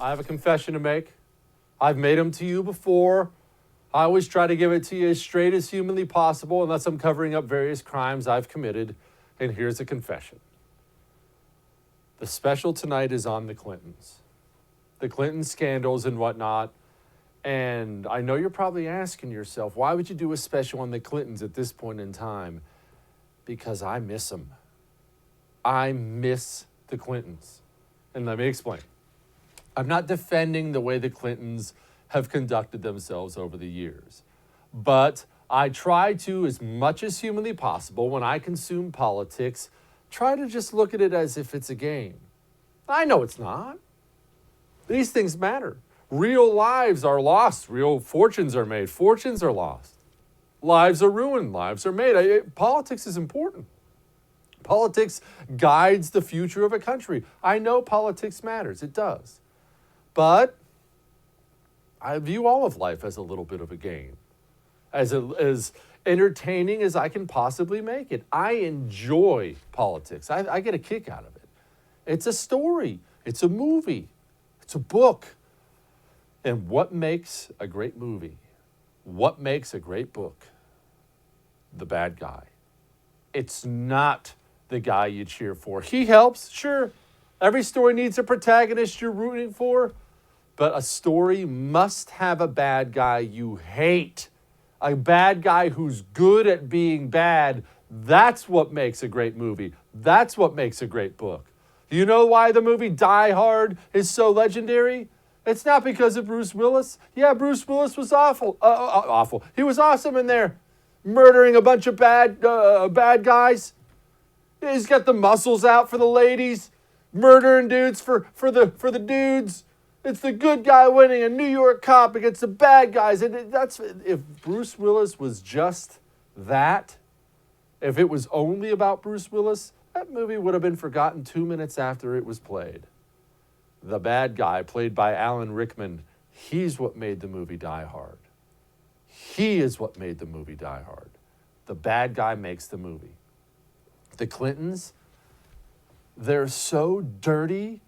I have a confession to make. I've made them to you before. I always try to give it to you as straight as humanly possible, unless I'm covering up various crimes I've committed. And here's a confession. The special tonight is on the Clintons. The Clinton scandals and whatnot. And I know you're probably asking yourself, why would you do a special on the Clintons at this point in time? Because I miss them. I miss the Clintons. And let me explain. I'm not defending the way the Clintons have conducted themselves over the years. But I try to, as much as humanly possible, when I consume politics, try to just look at it as if it's a game. I know it's not. These things matter. Real lives are lost. Real fortunes are made. Fortunes are lost. Lives are ruined. Lives are made. Politics is important. Politics guides the future of a country. I know politics matters. It does. But I view all of life as a little bit of a game. As entertaining as I can possibly make it. I enjoy politics. I get a kick out of it. It's a story. It's a movie. It's a book. And what makes a great movie? What makes a great book? The bad guy. It's not the guy you cheer for. He helps, sure. Every story needs a protagonist you're rooting for. But a story must have a bad guy you hate. A bad guy who's good at being bad. That's what makes a great movie. That's what makes a great book. Do you know why the movie Die Hard is so legendary? It's not because of Bruce Willis. Yeah, Bruce Willis was awful. He was awesome in there, murdering a bunch of bad guys. He's got the muscles out for the ladies, murdering dudes for the dudes. It's the good guy winning, a New York cop against the bad guys. And that's if Bruce Willis was just that, if it was only about Bruce Willis, that movie would have been forgotten 2 minutes after it was played. The bad guy, played by Alan Rickman, he's what made the movie Die Hard. He is what made the movie Die Hard. The bad guy makes the movie. The Clintons, they're so dirty.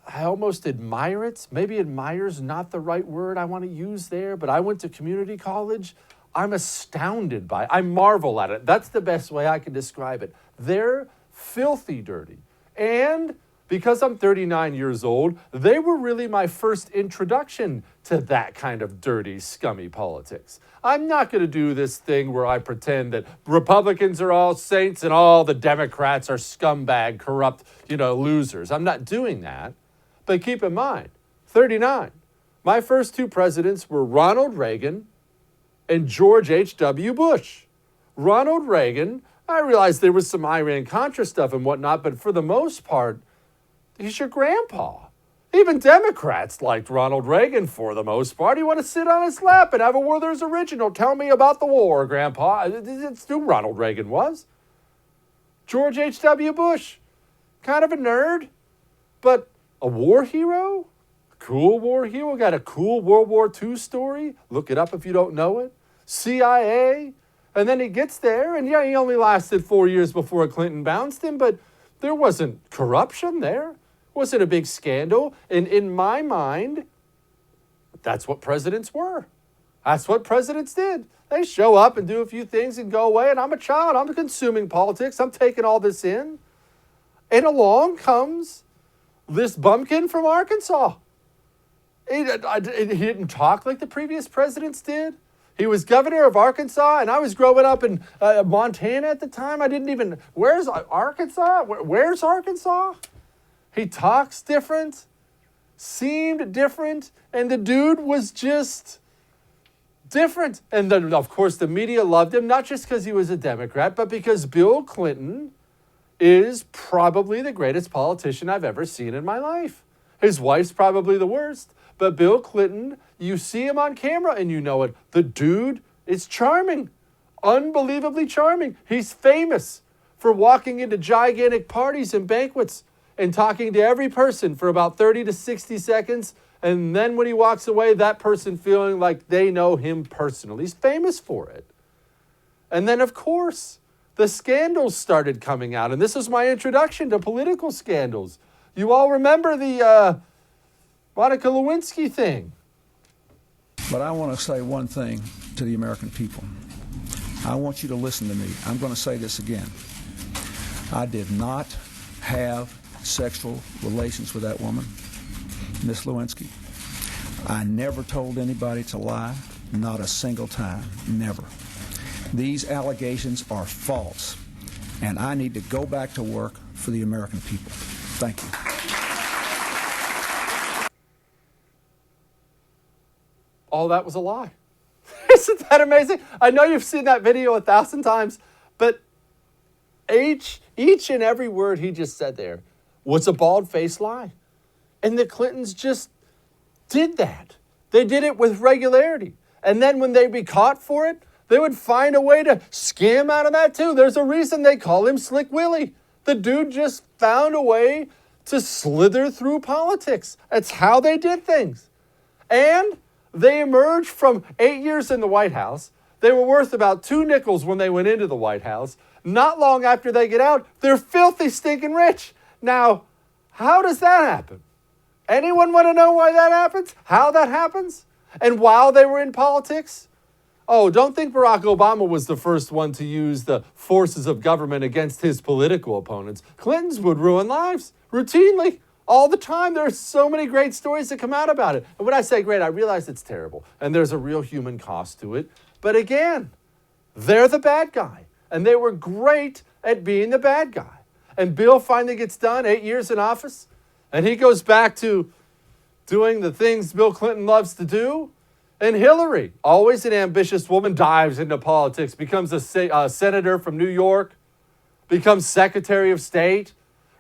I almost admire it. Maybe admire's not the right word I want to use there, but I went to community college. I'm astounded by it. I marvel at it. That's the best way I can describe it. They're filthy dirty. And because I'm 39 years old, they were really my first introduction to that kind of dirty, scummy politics. I'm not going to do this thing where I pretend that Republicans are all saints and all the Democrats are scumbag, corrupt, losers. I'm not doing that. But keep in mind, 39. My first two presidents were Ronald Reagan and George H.W. Bush. Ronald Reagan, I realized there was some Iran-Contra stuff and whatnot, but for the most part, he's your grandpa. Even Democrats liked Ronald Reagan for the most part. You want to sit on his lap and have a Werther's Original. Tell me about the war, Grandpa. It's who Ronald Reagan was. George H.W. Bush, kind of a nerd, but a war hero? Cool war hero. Got a cool World War II story. Look it up if you don't know it. CIA. And then he gets there, and yeah, he only lasted 4 years before Clinton bounced him, but there wasn't corruption there. It wasn't a big scandal. And in my mind, that's what presidents were. That's what presidents did. They show up and do a few things and go away, and I'm a child. I'm consuming politics. I'm taking all this in. And along comes this bumpkin from Arkansas. He didn't talk like the previous presidents did. He was governor of Arkansas, and I was growing up in Montana at the time. I didn't even, where's Arkansas? Where's Arkansas? He talks different, seemed different, and the dude was just different. And then, of course, the media loved him, not just because he was a Democrat, but because Bill Clinton is probably the greatest politician I've ever seen in my life. His wife's probably the worst. But Bill Clinton, you see him on camera and you know it. The dude is charming. Unbelievably charming. He's famous for walking into gigantic parties and banquets and talking to every person for about 30 to 60 seconds. And then when he walks away, that person feeling like they know him personally. He's famous for it. And then, of course, the scandals started coming out. And this was my introduction to political scandals. You all remember the Monica Lewinsky thing. But I want to say one thing to the American people. I want you to listen to me. I'm going to say this again. I did not have sexual relations with that woman, Miss Lewinsky. I never told anybody to lie, not a single time, never. These allegations are false, and I need to go back to work for the American people. Thank you. All that was a lie. Isn't that amazing? I know you've seen that video 1,000 times, but each and every word he just said there was a bald-faced lie. And the Clintons just did that. They did it with regularity. And then when they'd be caught for it, they would find a way to scam out of that too. There's a reason they call him Slick Willie. The dude just found a way to slither through politics. That's how they did things. And they emerged from 8 years in the White House. They were worth about 2 nickels when they went into the White House. Not long after they get out, they're filthy, stinking rich. Now, how does that happen? Anyone want to know why that happens? How that happens? And while they were in politics? Oh, don't think Barack Obama was the first one to use the forces of government against his political opponents. Clintons would ruin lives routinely. All the time. There's so many great stories that come out about it. And when I say great, I realize it's terrible. And there's a real human cost to it. But again, they're the bad guy. And they were great at being the bad guy. And Bill finally gets done, 8 years in office. And he goes back to doing the things Bill Clinton loves to do. And Hillary, always an ambitious woman, dives into politics, becomes a senator from New York, becomes Secretary of State,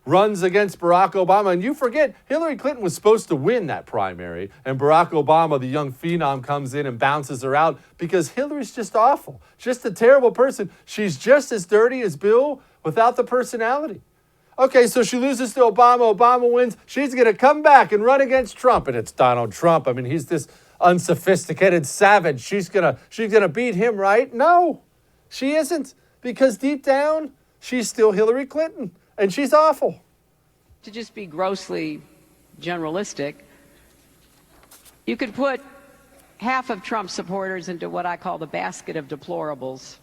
runs against Barack Obama. And you forget, Hillary Clinton was supposed to win that primary. And Barack Obama, the young phenom, comes in and bounces her out because Hillary's just awful. Just a terrible person. She's just as dirty as Bill without the personality. Okay, so she loses to Obama. Obama wins. She's going to come back and run against Trump. And it's Donald Trump. I mean, he's this unsophisticated savage. She's gonna beat him, right? No, she isn't. Because deep down, she's still Hillary Clinton. And she's awful. To just be grossly generalistic, you could put half of Trump's supporters into what I call the basket of deplorables.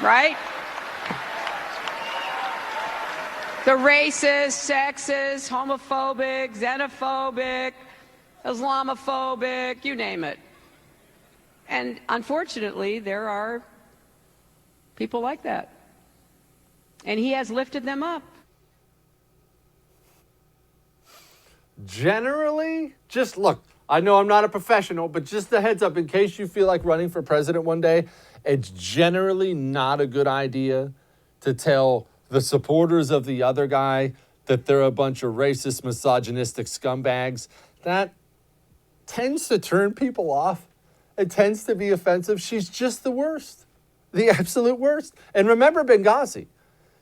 Right? The racist, sexist, homophobic, xenophobic, Islamophobic, you name it. And unfortunately, there are people like that. And he has lifted them up. Generally, just look, I know I'm not a professional, but just a heads up, in case you feel like running for president one day, it's generally not a good idea to tell the supporters of the other guy that they're a bunch of racist, misogynistic scumbags. That tends to turn people off. It tends to be offensive. She's just the worst. The absolute worst. And remember Benghazi.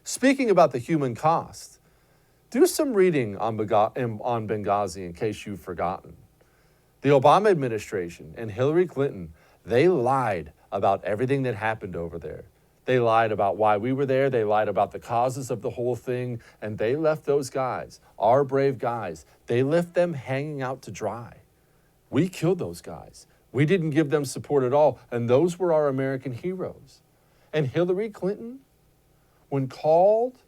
Speaking about the human cost, do some reading on Benghazi in case you've forgotten. The Obama administration and Hillary Clinton, they lied about everything that happened over there. They lied about why we were there. They lied about the causes of the whole thing. And they left those guys, our brave guys, they left them hanging out to dry. We killed those guys. We didn't give them support at all. And those were our American heroes. And Hillary Clinton, when called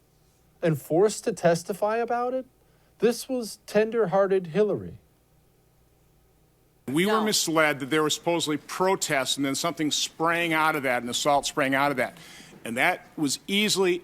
and forced to testify about it, this was tender-hearted Hillary. We were misled that there were supposedly protests and then something sprang out of that, an assault sprang out of that. And that was easily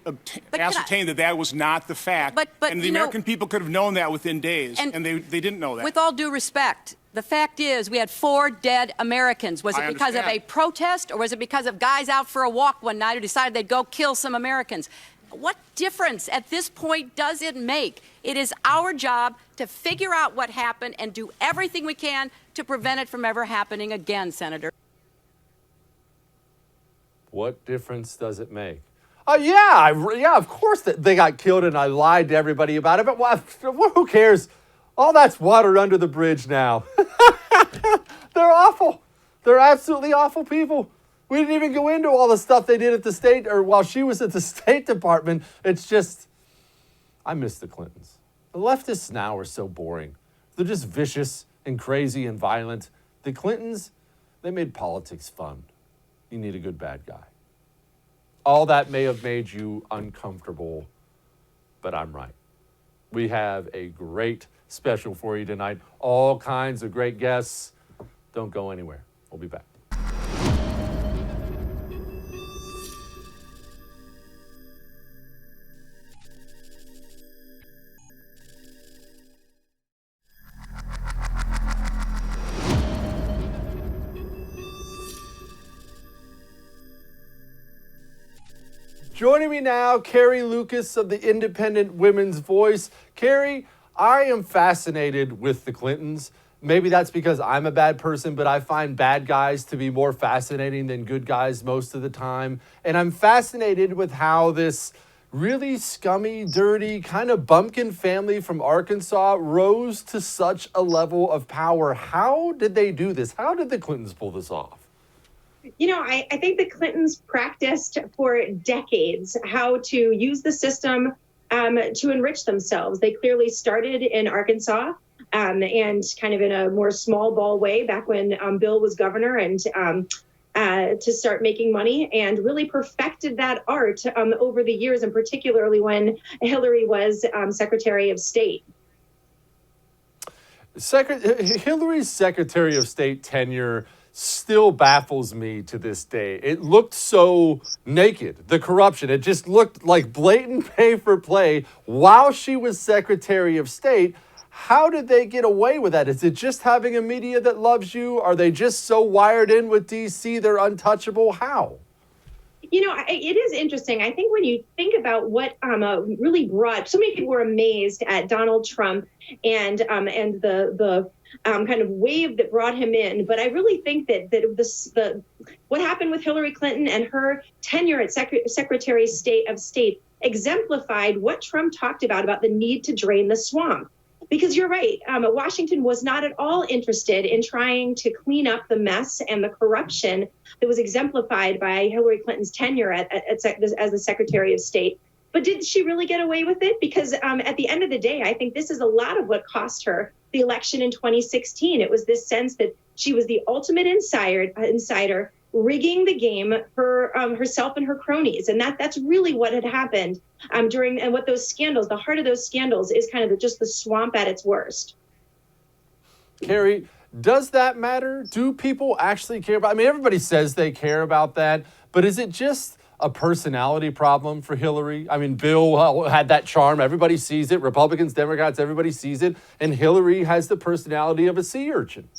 ascertained that was not the fact. But and the American people could have known that within days, and they didn't know that. With all due respect, the fact is we had 4 dead Americans. Was it because of a protest, or was it because of guys out for a walk one night who decided they'd go kill some Americans? What difference at this point does it make? It is our job to figure out what happened and do everything we can to prevent it from ever happening again, Senator. What difference does it make? Oh, yeah, of course they got killed and I lied to everybody about it, but who cares? All that's water under the bridge now. They're awful. They're absolutely awful people. We didn't even go into all the stuff they did at the State, or while she was at the State Department. It's just, I miss the Clintons. The leftists now are so boring. They're just vicious and crazy and violent. The Clintons, they made politics fun. You need a good bad guy. All that may have made you uncomfortable, but I'm right. We have a great special for you tonight. All kinds of great guests. Don't go anywhere. We'll be back. Joining me now, Carrie Lucas of the Independent Women's Voice. Carrie, I am fascinated with the Clintons. Maybe that's because I'm a bad person, but I find bad guys to be more fascinating than good guys most of the time. And I'm fascinated with how this really scummy, dirty, kind of bumpkin family from Arkansas rose to such a level of power. How did they do this? How did the Clintons pull this off? You know, I think the Clintons practiced for decades how to use the system to enrich themselves. They clearly started in Arkansas and kind of in a more small ball way back when Bill was governor and to start making money, and really perfected that art over the years, and particularly when Hillary was Secretary of State. Hillary's Secretary of State tenure still baffles me to this day. It looked so naked, the corruption. It just looked like blatant pay for play while she was Secretary of State. How did they get away with that? Is it just having a media that loves you? Are they just so wired in with DC they're untouchable? How? You know, it is interesting. I think when you think about what really brought, so many people were amazed at Donald Trump and the kind of wave that brought him in. But I really think that what happened with Hillary Clinton and her tenure at Secretary of State exemplified what Trump talked about the need to drain the swamp. Because you're right, Washington was not at all interested in trying to clean up the mess and the corruption that was exemplified by Hillary Clinton's tenure as the Secretary of State. But did she really get away with it? Because at the end of the day, I think this is a lot of what cost her the election in 2016. It was this sense that she was the ultimate insider rigging the game for herself and her cronies. And that's really what had happened during, and what those scandals, the heart of those scandals is kind of just the swamp at its worst. Carrie, does that matter? Do people actually care about, I mean, everybody says they care about that, but is it just a personality problem for Hillary? I mean, Bill had that charm. Everybody sees it. Republicans, Democrats, everybody sees it. And Hillary has the personality of a sea urchin.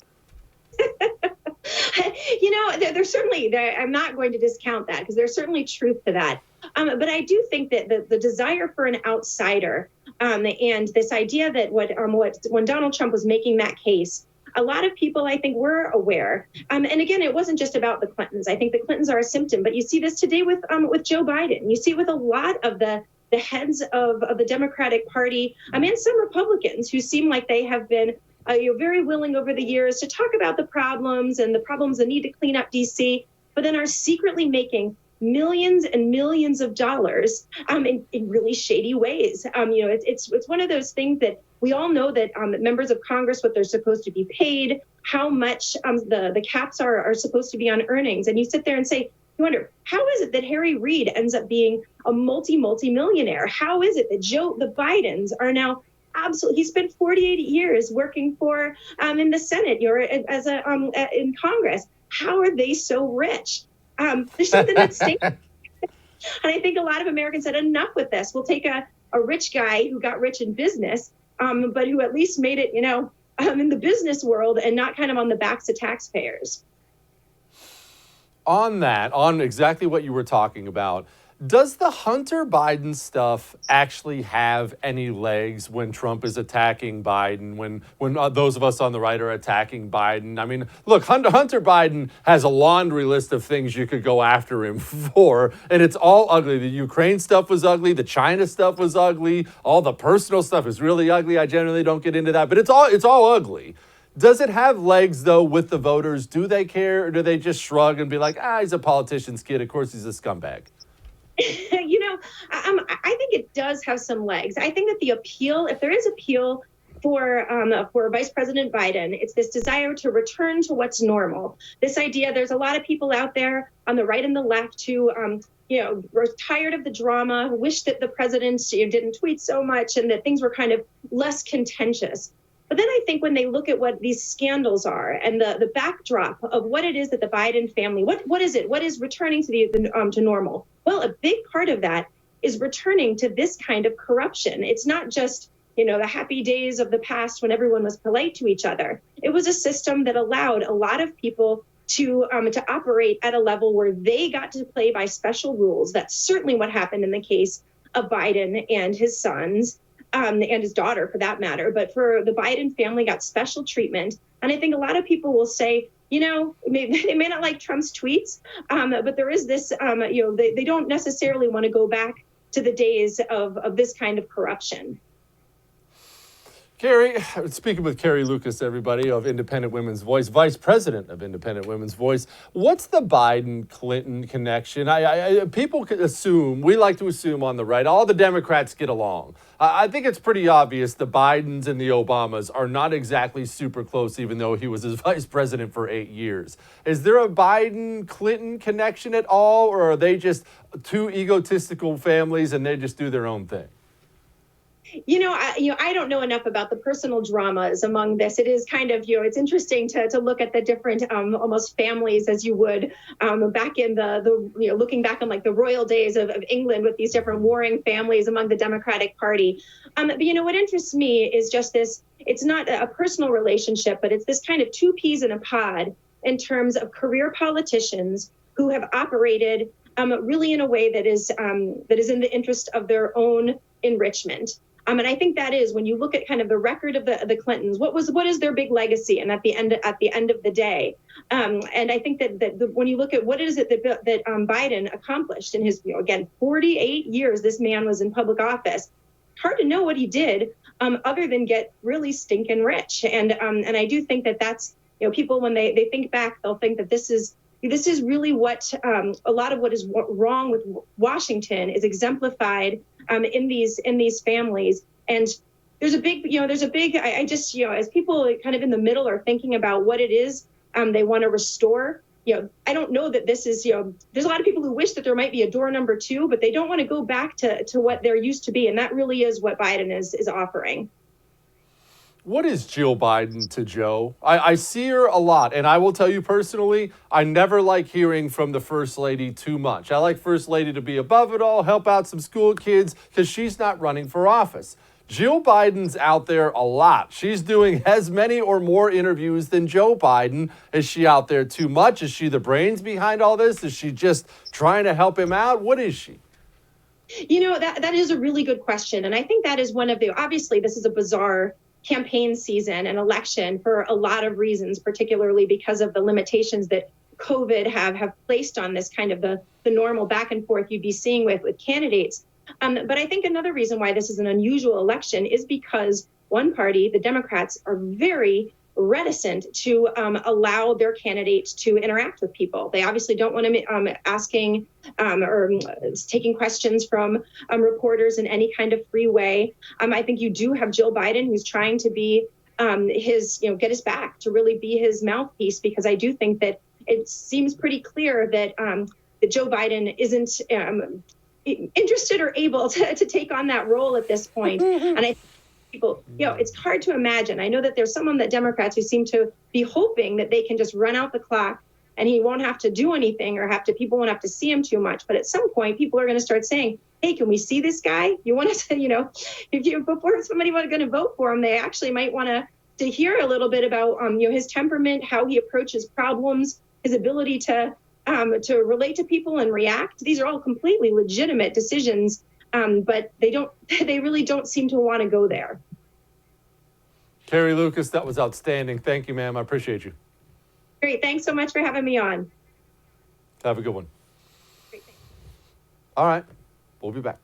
You know, there's certainly, I'm not going to discount that because there's certainly truth to that. But I do think that the desire for an outsider and this idea that when Donald Trump was making that case, a lot of people, I think, were aware. And again, it wasn't just about the Clintons. I think the Clintons are a symptom, but you see this today with Joe Biden. You see it with a lot of the heads of the Democratic Party, and some Republicans who seem like they have been very willing over the years to talk about the problems and the need to clean up DC, but then are secretly making millions and millions of dollars in really shady ways. It's one of those things that we all know that members of Congress, what they're supposed to be paid, how much the caps are supposed to be on earnings. And you sit there and say, you wonder, how is it that Harry Reid ends up being a multi-millionaire? How is it that the Bidens are now absolutely, he spent 48 years working for in the Senate or in Congress. How are they so rich? There's something that's stinks. And I think a lot of Americans said, enough with this. We'll take a rich guy who got rich in business, but who at least made it, in the business world and not kind of on the backs of taxpayers. On exactly what you were talking about, does the Hunter Biden stuff actually have any legs when Trump is attacking Biden, when those of us on the right are attacking Biden? I mean, look, Hunter Biden has a laundry list of things you could go after him for, and it's all ugly. The Ukraine stuff was ugly. The China stuff was ugly. All the personal stuff is really ugly. I generally don't get into that, but it's all ugly. Does it have legs, though, with the voters? Do they care, or do they just shrug and be like, he's a politician's kid. Of course he's a scumbag. I think it does have some legs. I think that the appeal, if there is appeal for Vice President Biden, it's this desire to return to what's normal. This idea, there's a lot of people out there on the right and the left who, were tired of the drama, who wish that the president didn't tweet so much and that things were kind of less contentious. But then I think when they look at what these scandals are and the backdrop of what it is that the Biden family, what is it? What is returning to normal? Well, a big part of that is returning to this kind of corruption. It's not just the happy days of the past when everyone was polite to each other. It was a system that allowed a lot of people to operate at a level where they got to play by special rules. That's certainly what happened in the case of Biden and his sons, and his daughter for that matter. But for the Biden family got special treatment. And I think a lot of people will say, they may not like Trump's tweets, but there is this, they don't necessarily want to go back to the days of this kind of corruption. Carrie, speaking with Carrie Lucas, everybody, of Independent Women's Voice, Vice President of Independent Women's Voice. What's the Biden-Clinton connection? People could assume, we like to assume on the right, all the Democrats get along. I think it's pretty obvious the Bidens and the Obamas are not exactly super close, even though he was his vice president for 8 years. Is there a Biden-Clinton connection at all, or are they just two egotistical families and they just do their own thing? I don't know enough about the personal dramas among this. It is kind of, it's interesting to look at the different almost families as you would back in the looking back on like the royal days of England with these different warring families among the Democratic Party. But what interests me is just this, it's not a personal relationship, but it's this kind of two peas in a pod in terms of career politicians who have operated really in a way that is in the interest of their own enrichment. And I think that is when you look at kind of the record of the Clintons, what is their big legacy? And at the end of the day, and I think that when you look at what is it that Biden accomplished in his 48 years, this man was in public office. Hard to know what he did other than get really stinking rich. And I do think that that's people when they think back, they'll think that this is really what a lot of what is wrong with Washington is exemplified in these families. And there's a big, I just, as people kind of in the middle are thinking about what it is they want to restore, I don't know that this is, there's a lot of people who wish that there might be a door number 2, but they don't want to go back to what there used to be. And that really is what Biden is offering. What is Jill Biden to Joe? I see her a lot, and I will tell you personally, I never like hearing from the First Lady too much. I like First Lady to be above it all, help out some school kids, because she's not running for office. Jill Biden's out there a lot. She's doing as many or more interviews than Joe Biden. Is she out there too much? Is she the brains behind all this? Is she just trying to help him out? What is she? That is a really good question. And I think that is one of obviously this is a bizarre campaign season and election for a lot of reasons, particularly because of the limitations that COVID have placed on this kind of the normal back and forth you'd be seeing with candidates. But I think another reason why this is an unusual election is because one party, the Democrats, are very reticent to allow their candidates to interact with people. They obviously don't want to asking or taking questions from reporters in any kind of free way. I think you do have Jill Biden, who's trying to be get his back, to really be his mouthpiece, because I do think that it seems pretty clear that Joe Biden isn't interested or able to take on that role at this point. And I people, it's hard to imagine. I know that there's some of the Democrats who seem to be hoping that they can just run out the clock and he won't have to do anything or people won't have to see him too much. But at some point, people are going to start saying, hey, can we see this guy? You want to, before somebody was going to vote for him, they actually might want to hear a little bit about, his temperament, how he approaches problems, his ability to relate to people and react. These are all completely legitimate decisions. But they really don't seem to want to go there. Carrie Lucas, that was outstanding. Thank you, ma'am. I appreciate you. Great. Thanks so much for having me on. Have a good one. Great, thanks. All right. We'll be back.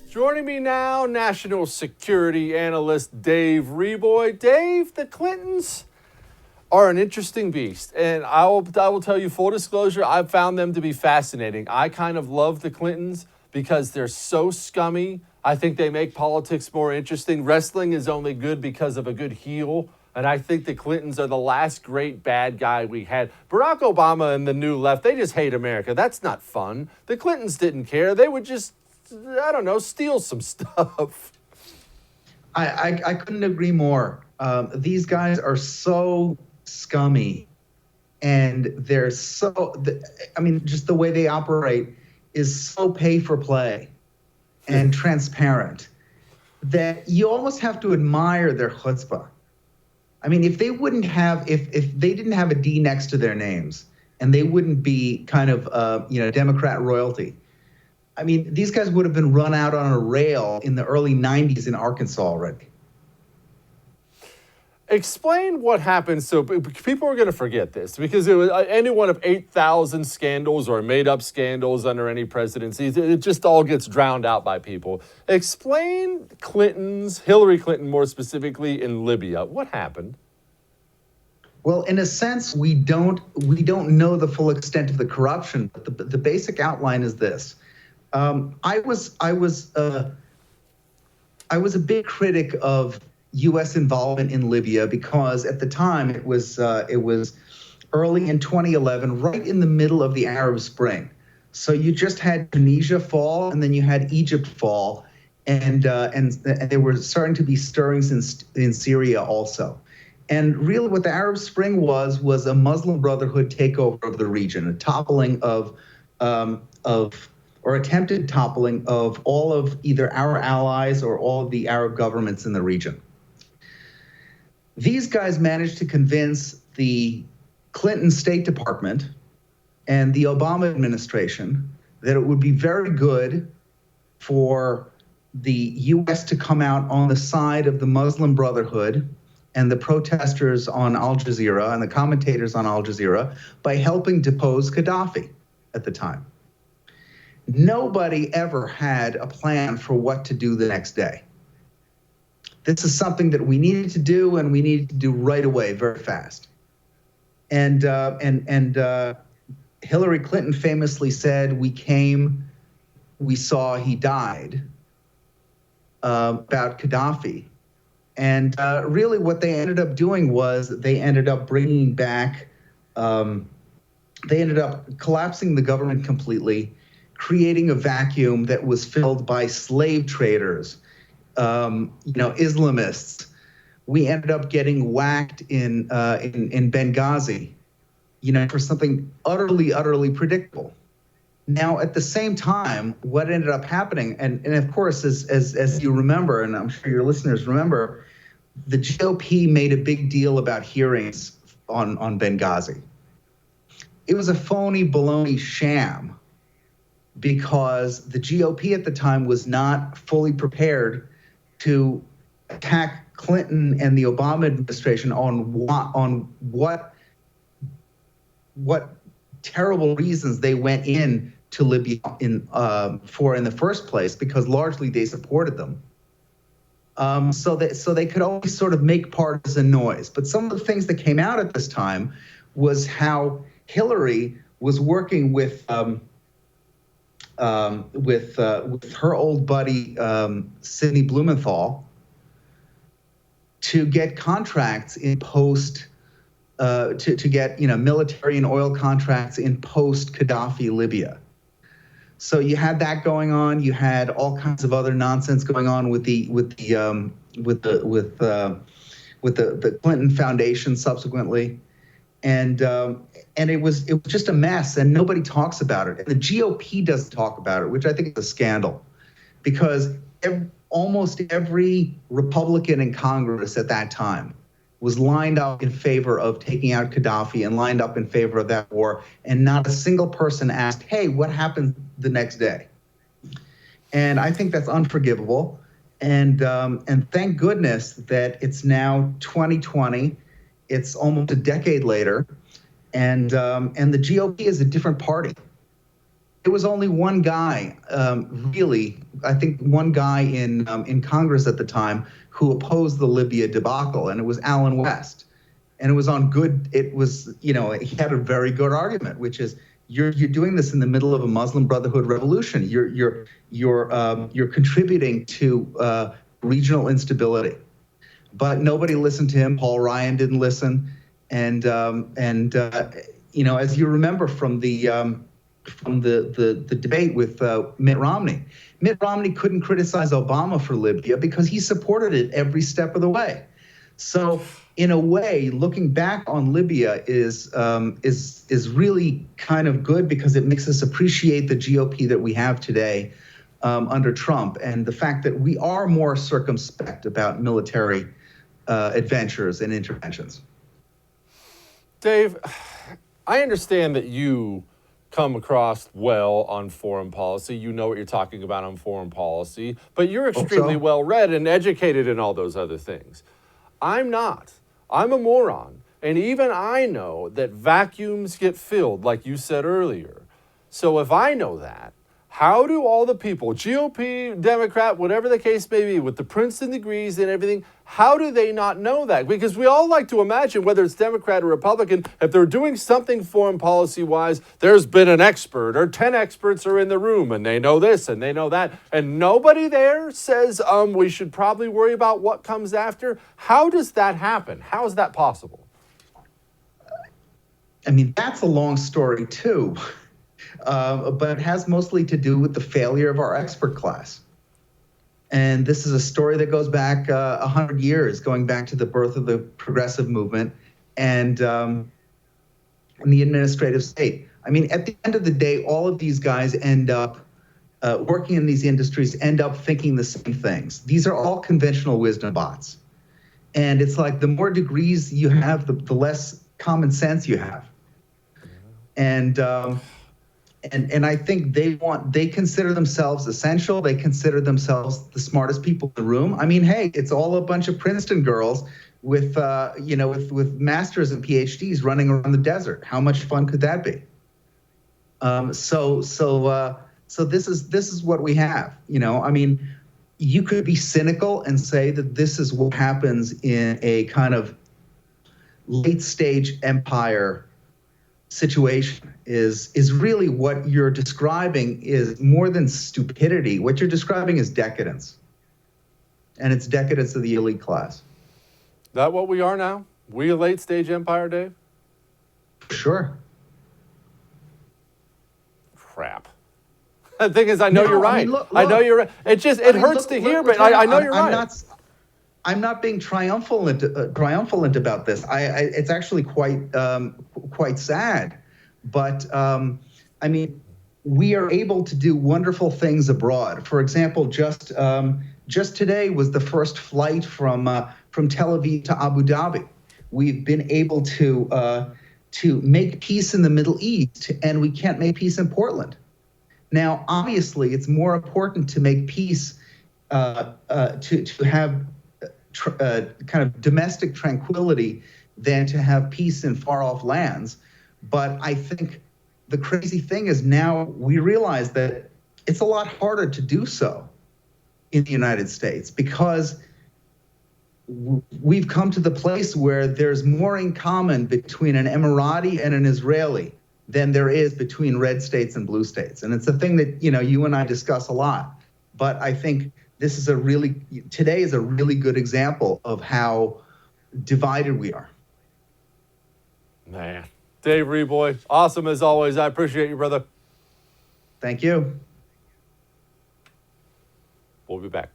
Joining me now, national security analyst Dave Reboy. Dave, the Clintons are an interesting beast, and I will tell you, full disclosure, I've found them to be fascinating. I kind of love the Clintons because they're so scummy. I think they make politics more interesting. Wrestling is only good because of a good heel, and I think the Clintons are the last great bad guy we had. Barack Obama and the new left, they just hate America. That's not fun. The Clintons didn't care. They would just, I don't know, steal some stuff. I couldn't agree more. These guys are so scummy, and they're so, I mean, just the way they operate is so pay for play and transparent that you almost have to admire their chutzpah. I mean, if they wouldn't have, if they didn't have a D next to their names, and they wouldn't be kind of, Democrat royalty, I mean, these guys would have been run out on a rail in the early 90s in Arkansas already. Explain what happened so people are going to forget this, because it was any one of 8,000 scandals or made-up scandals under any presidency. It just all gets drowned out by people. Explain Hillary Clinton more specifically, in Libya. What happened? Well, in a sense, we don't know the full extent of the corruption, but the basic outline is this. I was a big critic of U.S. involvement in Libya because at the time it was early in 2011, right in the middle of the Arab Spring. So you just had Tunisia fall, and then you had Egypt fall, and there were starting to be stirrings in Syria also. And really, what the Arab Spring was a Muslim Brotherhood takeover of the region, a toppling or attempted toppling of all of either our allies or all of the Arab governments in the region. These guys managed to convince the Clinton State Department and the Obama administration that it would be very good for the U.S. to come out on the side of the Muslim Brotherhood and the protesters on Al Jazeera and the commentators on Al Jazeera by helping depose Gaddafi at the time. Nobody ever had a plan for what to do the next day. This is something that we needed to do, and we needed to do right away, very fast. And Hillary Clinton famously said, "We came, we saw, he died," about Gaddafi. And really, what they ended up doing was they ended up bringing back, they ended up collapsing the government completely, creating a vacuum that was filled by slave traders, Islamists. We ended up getting whacked in Benghazi, for something utterly predictable. Now, at the same time, what ended up happening, and of course, as you remember, and I'm sure your listeners remember, the GOP made a big deal about hearings on Benghazi. It was a phony baloney sham because the GOP at the time was not fully prepared to attack Clinton and the Obama administration on what terrible reasons they went in to Libya in the first place, because largely they supported them. So they could always sort of make partisan noise. But some of the things that came out at this time was how Hillary was working with her old buddy Sidney Blumenthal to get contracts in post to get military and oil contracts in post Gaddafi Libya. So you had that going on. You had all kinds of other nonsense going on with the Clinton Foundation subsequently, and it was just a mess, and nobody talks about it. And the GOP doesn't talk about it, which I think is a scandal, because almost every Republican in Congress at that time was lined up in favor of taking out Gaddafi and lined up in favor of that war, and not a single person asked, "Hey, what happened the next day?" And I think that's unforgivable. And thank goodness that it's now 2020. It's almost a decade later, and the GOP is a different party. there was only one guy, really, I think one guy in Congress at the time who opposed the Libya debacle, and it was Alan West. And it was he had a very good argument, which is you're doing this in the middle of a Muslim Brotherhood revolution. You're contributing to regional instability. But nobody listened to him. Paul Ryan didn't listen, and as you remember from the debate with Mitt Romney couldn't criticize Obama for Libya because he supported it every step of the way. So in a way, looking back on Libya is really kind of good because it makes us appreciate the GOP that we have today under Trump, and the fact that we are more circumspect about military adventures and interventions. Dave, I understand that you come across well on foreign policy. You know what you're talking about on foreign policy, but you're extremely well read and educated in all those other things. I'm not. I'm a moron. And even I know that vacuums get filled, like you said earlier. So if I know that, how do all the people, GOP, Democrat, whatever the case may be, with the Princeton degrees and everything, how do they not know that? Because we all like to imagine, whether it's Democrat or Republican, if they're doing something foreign policy-wise, there's been an expert or 10 experts are in the room and they know this and they know that. And nobody there says we should probably worry about what comes after. How does that happen? How is that possible? I mean, that's a long story, too. But it has mostly to do with the failure of our expert class. And this is a story that goes back 100 years, going back to the birth of the progressive movement and the administrative state. I mean, at the end of the day, all of these guys end up working in these industries, end up thinking the same things. These are all conventional wisdom bots. And it's like the more degrees you have, the less common sense you have. And I think they consider themselves essential. They consider themselves the smartest people in the room. I mean, hey, it's all a bunch of Princeton girls with masters and PhDs running around the desert. How much fun could that be? So this is what we have. I mean, you could be cynical and say that this is what happens in a kind of late stage empire situation. Is really what you're describing is more than stupidity. What you're describing is decadence. And it's decadence of the elite class. That what we are now? We a late stage empire, Dave? Sure. Crap. The thing is, I know you're right. I mean, look, I know you're right. It hurts to hear, but I know you're right. I'm not being triumphant about this. It's actually quite sad. But I mean, we are able to do wonderful things abroad. For example, just today was the first flight from Tel Aviv to Abu Dhabi. We've been able to make peace in the Middle East, and we can't make peace in Portland. Now, obviously, it's more important to make peace to have kind of domestic tranquility than to have peace in far-off lands. But I think the crazy thing is now we realize that it's a lot harder to do so in the United States because we've come to the place where there's more in common between an Emirati and an Israeli than there is between red states and blue states. And it's a thing that, you and I discuss a lot. But I think today is a really good example of how divided we are. Man. Dave Reboy, awesome as always. I appreciate you, brother. Thank you. We'll be back.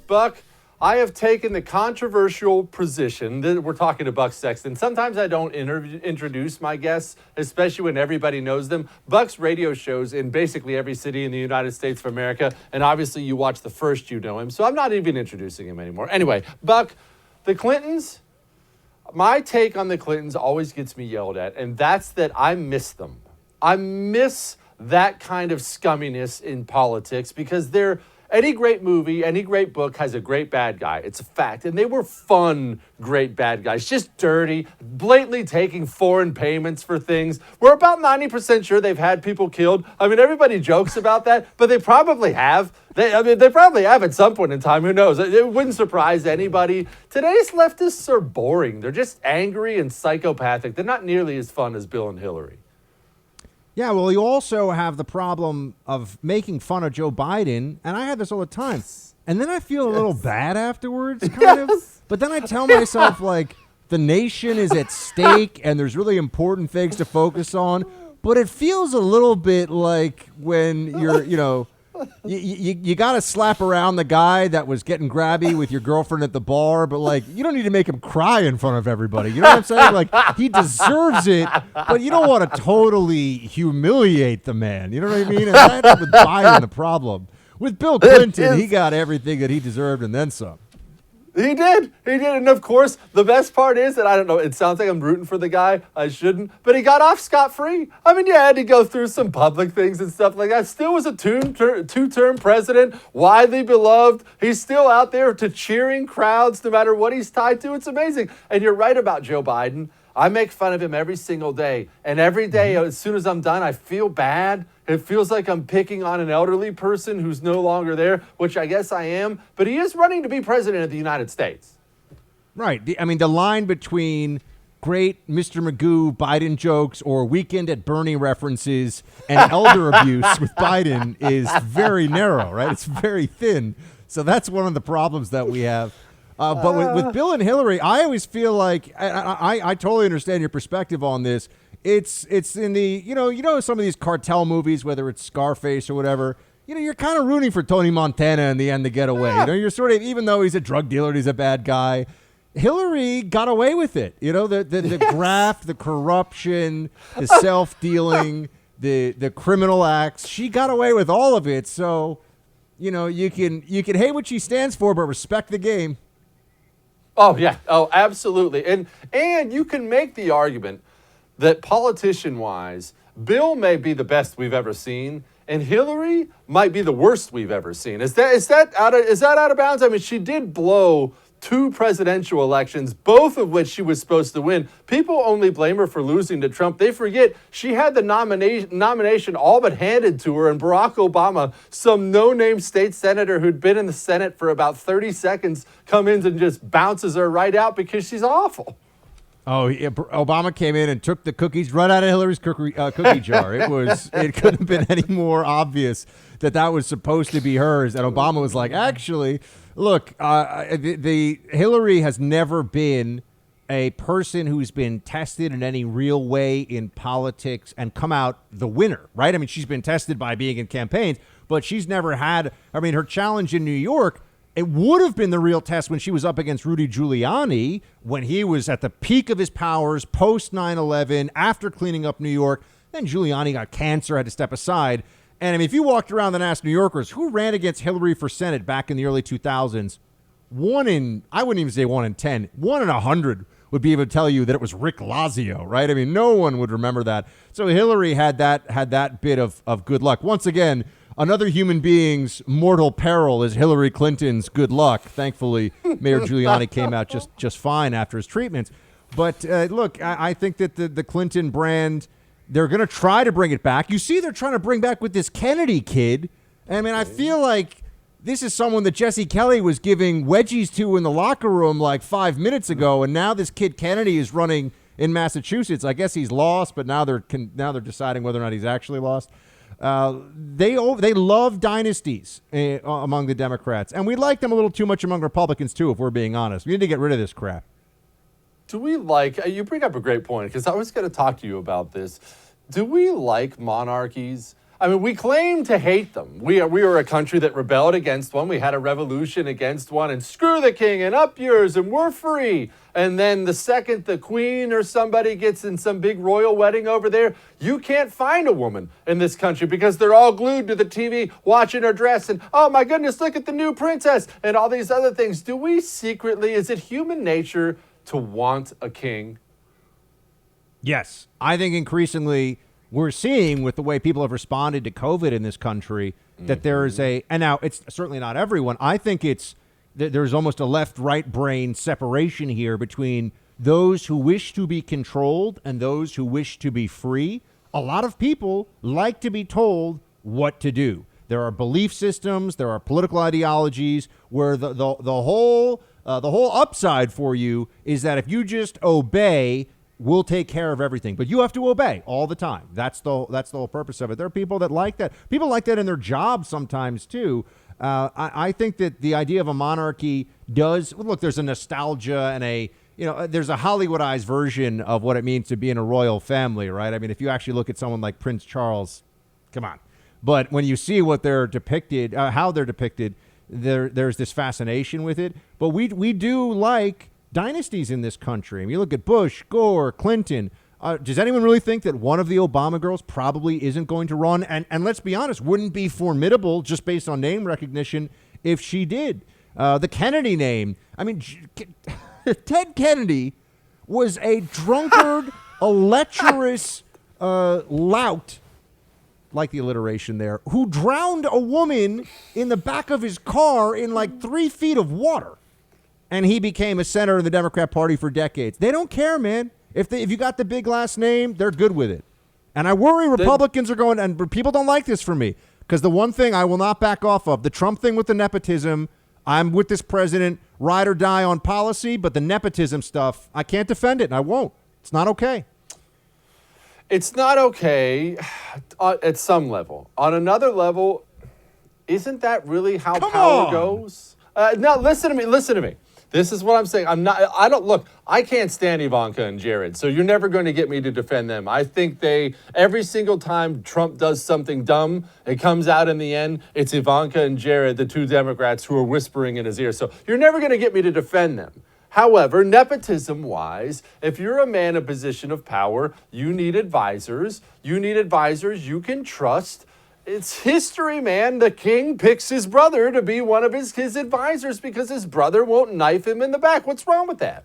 Buck, I have taken the controversial position that we're talking to Buck Sexton. Sometimes I don't introduce my guests, especially when everybody knows them. Buck's radio shows in basically every city in the United States of America, and obviously you watch the first, you know him, so I'm not even introducing him anymore. Anyway, Buck, the Clintons, my take on the Clintons always gets me yelled at, and that's that I miss them. I miss that kind of scumminess in politics because any great movie, any great book has a great bad guy. It's a fact. And they were fun, great bad guys. Just dirty, blatantly taking foreign payments for things. We're about 90% sure they've had people killed. I mean, everybody jokes about that, but they probably have. They probably have at some point in time. Who knows? It wouldn't surprise anybody. Today's leftists are boring. They're just angry and psychopathic. They're not nearly as fun as Bill and Hillary. Yeah, well, you also have the problem of making fun of Joe Biden, and I have this all the time. And then I feel a little bad afterwards, kind of. But then I tell myself, like, the nation is at stake, and there's really important things to focus on. But it feels a little bit like when you're, you got to slap around the guy that was getting grabby with your girlfriend at the bar, but like you don't need to make him cry in front of everybody. You know what I'm saying? Like he deserves it, but you don't want to totally humiliate the man. You know what I mean? And that's with Biden the problem. With Bill Clinton, he got everything that he deserved and then some. He did. And of course, the best part is that I don't know, it sounds like I'm rooting for the guy. I shouldn't. But he got off scot-free. I mean, yeah, had to go through some public things and stuff like that. Still was a two-term president, widely beloved. He's still out there to cheering crowds no matter what he's tied to. It's amazing. And you're right about Joe Biden. I make fun of him every single day. And every day, as soon as I'm done, I feel bad. It feels like I'm picking on an elderly person who's no longer there, which I guess I am. But he is running to be president of the United States. Right. I mean, the line between great Mr. Magoo Biden jokes or Weekend at Bernie references and elder abuse with Biden is very narrow, right? It's very thin. So that's one of the problems that we have. But with Bill and Hillary, I always feel like I totally understand your perspective on this. It's in the, some of these cartel movies, whether it's Scarface or whatever, you're kind of rooting for Tony Montana in the end to get away. Yeah. You're sort of, even though he's a drug dealer and he's a bad guy, Hillary got away with it. The graft, the corruption, the self-dealing, the criminal acts. She got away with all of it. So, you can hate what she stands for, but respect the game. Oh, yeah. Oh, absolutely. And you can make the argument that politician-wise, Bill may be the best we've ever seen, and Hillary might be the worst we've ever seen. Is that out of bounds? I mean, she did blow 2 presidential elections, both of which she was supposed to win. People only blame her for losing to Trump. They forget she had the nomination all but handed to her, and Barack Obama, some no-name state senator who'd been in the Senate for about 30 seconds, comes in and just bounces her right out because she's awful. Oh, yeah, Obama came in and took the cookies right out of Hillary's cookie jar. It couldn't have been any more obvious that was supposed to be hers. And Obama was like, actually, look, the Hillary has never been a person who's been tested in any real way in politics and come out the winner, right? I mean, she's been tested by being in campaigns, but she's never had, her challenge in New York, it would have been the real test when she was up against Rudy Giuliani, when he was at the peak of his powers, post 9/11, after cleaning up New York. Then Giuliani got cancer, had to step aside. And if you walked around and asked New Yorkers who ran against Hillary for Senate back in the early 2000s, I wouldn't even say 1 in 10, 1 in 100 would be able to tell you that it was Rick Lazio, right? I mean, no one would remember that. So Hillary had that bit of good luck. Once again, another human being's mortal peril is Hillary Clinton's good luck. Thankfully, Mayor Giuliani came out just fine after his treatments. But look, I think that the Clinton brand, they're going to try to bring it back. You see, they're trying to bring back with this Kennedy kid. I mean, I feel like this is someone that Jesse Kelly was giving wedgies to in the locker room like 5 minutes ago, and now this kid Kennedy is running in Massachusetts. I guess he's lost, but now they're deciding whether or not he's actually lost. They love dynasties among the Democrats, and we like them a little too much among Republicans too, if we're being honest. We need to get rid of this crap. Do we you bring up a great point, because I was going to talk to you about this. Do we like monarchies? I mean, we claim to hate them. We are a country that rebelled against one. We had a revolution against one, and screw the king and up yours, and we're free. And then the second the queen or somebody gets in some big royal wedding over there, you can't find a woman in this country because they're all glued to the TV watching her dress and, oh my goodness, look at the new princess and all these other things. Do we secretly, is it human nature to want a king? Yes. I think increasingly we're seeing with the way people have responded to COVID in this country that there is and now it's certainly not everyone. I think there's almost a left-right brain separation here between those who wish to be controlled and those who wish to be free. A lot of people like to be told what to do. There are belief systems, there are political ideologies where the whole upside for you is that if you just obey, we'll take care of everything. But you have to obey all the time. That's the whole purpose of it. There are people that like that. People like that in their jobs sometimes too. I think that the idea of a monarchy look, there's a nostalgia and there's a Hollywoodized version of what it means to be in a royal family, right? I mean, if you actually look at someone like Prince Charles, come on. But when you see what they're depicted, how they're depicted, there's this fascination with it. But we do like dynasties in this country. I mean, you look at Bush, Gore, Clinton. Does anyone really think that one of the Obama girls probably isn't going to run? And let's be honest, wouldn't be formidable just based on name recognition if she did. The Kennedy name, I mean, Ted Kennedy was a drunkard, a lecherous lout, like the alliteration there, who drowned a woman in the back of his car in like 3 feet of water. And he became a senator in the Democrat Party for decades. They don't care, man. If you got the big last name, they're good with it. And I worry Republicans are going, and people don't like this from me, because the one thing I will not back off of, the Trump thing with the nepotism, I'm with this president, ride or die on policy, but the nepotism stuff, I can't defend it, and I won't. It's not okay. It's not okay at some level. On another level, isn't that really how power goes? No, listen to me. This is what I'm saying. I can't stand Ivanka and Jared, so you're never going to get me to defend them. I think every single time Trump does something dumb, it comes out in the end, it's Ivanka and Jared, the two Democrats who are whispering in his ear. So you're never going to get me to defend them. However, nepotism-wise, if you're a man in a position of power, you need advisors. You need advisors you can trust. It's history, man. The king picks his brother to be one of his advisors because his brother won't knife him in the back. What's wrong with that?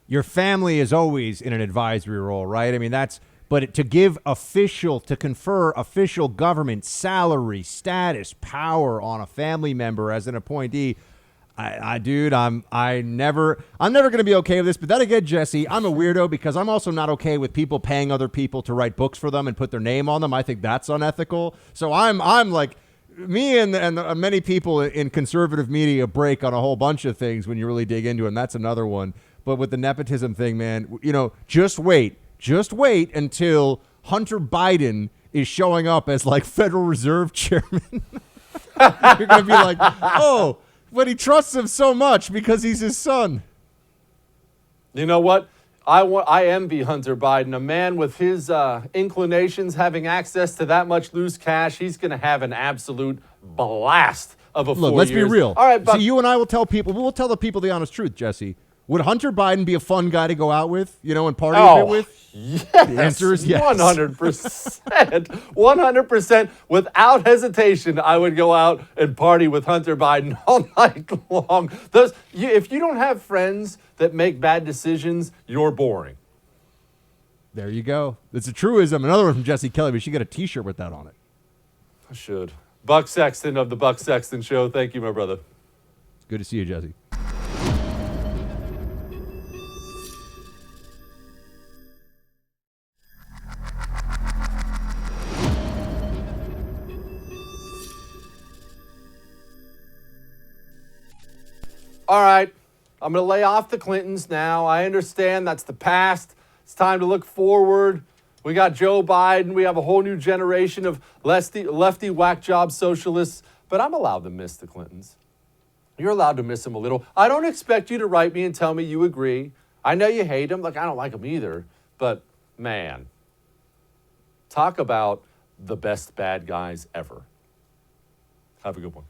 Your family is always in an advisory role, right? I mean, but to confer official government salary, status, power on a family member as an appointee, I'm never going to be okay with this. But then again, Jesse, I'm a weirdo because I'm also not okay with people paying other people to write books for them and put their name on them. I think that's unethical. So I'm like, me and many people in conservative media break on a whole bunch of things when you really dig into it, and that's another one. But with the nepotism thing, man, just wait until Hunter Biden is showing up as like Federal Reserve Chairman. You're going to be like, oh, but he trusts him so much because he's his son. You know what? I envy Hunter Biden, a man with his inclinations, having access to that much loose cash. He's going to have an absolute blast of a 4 years. Look, let's be real. All right, see, you and I will tell the people the honest truth, Jesse. Would Hunter Biden be a fun guy to go out with, and party a bit with? Yes. The answer is yes. 100%. 100%. Without hesitation, I would go out and party with Hunter Biden all night long. If you don't have friends that make bad decisions, you're boring. There you go. It's a truism. Another one from Jesse Kelly. We should get a T-shirt with that on it. I should. Buck Sexton of the Buck Sexton Show. Thank you, my brother. It's good to see you, Jesse. All right, I'm going to lay off the Clintons now. I understand that's the past. It's time to look forward. We got Joe Biden. We have a whole new generation of lefty whack job socialists. But I'm allowed to miss the Clintons. You're allowed to miss them a little. I don't expect you to write me and tell me you agree. I know you hate them. Like, I don't like them either. But, man, talk about the best bad guys ever. Have a good one.